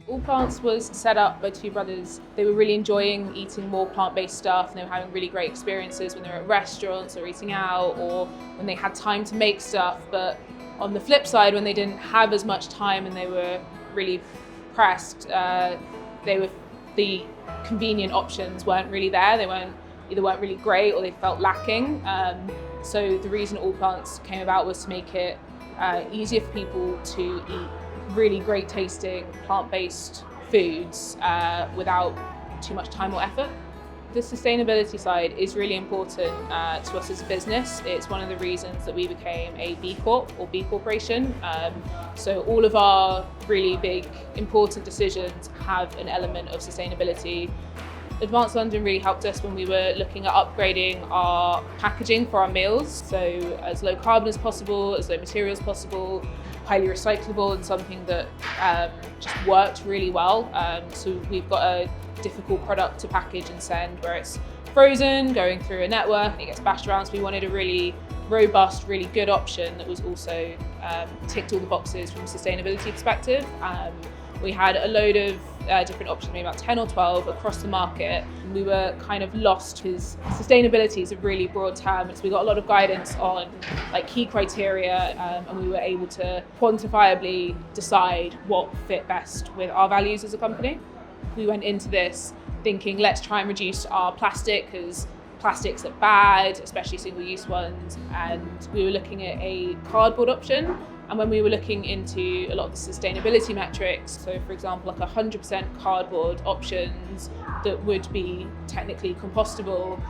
All Plants was set up by two brothers. They were really enjoying eating more plant-based stuff, and they were having really great experiences when they were at restaurants or eating out, or when they had time to make stuff. But on the flip side, when they didn't have as much time and they were really pressed, the convenient options weren't really there. They either weren't really great or they felt lacking. So the reason All Plants came about was to make it easier for people to eat really great tasting plant-based foods without too much time or effort. The sustainability side is really important to us as a business. It's one of the reasons that we became a B Corp or B Corporation. So all of our really big, important decisions have an element of sustainability. Advanced London really helped us when we were looking at upgrading our packaging for our meals. So as low carbon as possible, as low material as possible, highly recyclable, and something that just worked really well. So we've got a difficult product to package and send where it's frozen, going through a network, and it gets bashed around. So we wanted a really robust, really good option that was also ticked all the boxes from a sustainability perspective. We had a load of different options, maybe about 10 or 12 across the market. We were kind of lost because sustainability is a really broad term. So we got a lot of guidance on like key criteria, and we were able to quantifiably decide what fit best with our values as a company. We went into this thinking, let's try and reduce our plastic because plastics are bad, especially single-use ones. And we were looking at a cardboard option. And when we were looking into a lot of the sustainability metrics, so for example, like 100% cardboard options that would be technically compostable,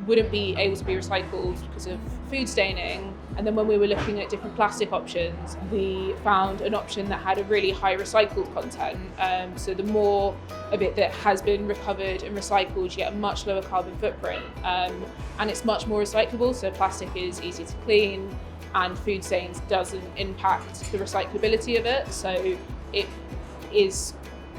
wouldn't be able to be recycled because of food staining. And then when we were looking at different plastic options, we found an option that had a really high recycled content. So the more of it that has been recovered and recycled, you get a much lower carbon footprint. And it's much more recyclable, so plastic is easy to clean, and food stains doesn't impact the recyclability of it. So it is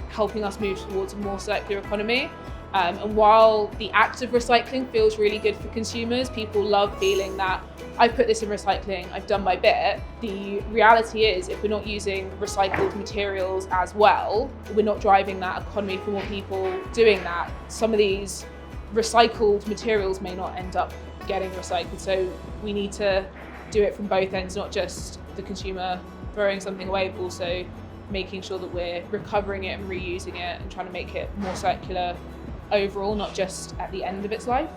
helping us move towards a more circular economy. And while the act of recycling feels really good for consumers, people love feeling that I've put this in recycling, I've done my bit. The reality is, if we're not using recycled materials as well, we're not driving that economy for more people doing that. Some of these recycled materials may not end up getting recycled. So we need to do it from both ends, not just the consumer throwing something away, but also making sure that we're recovering it and reusing it and trying to make it more circular overall, not just at the end of its life.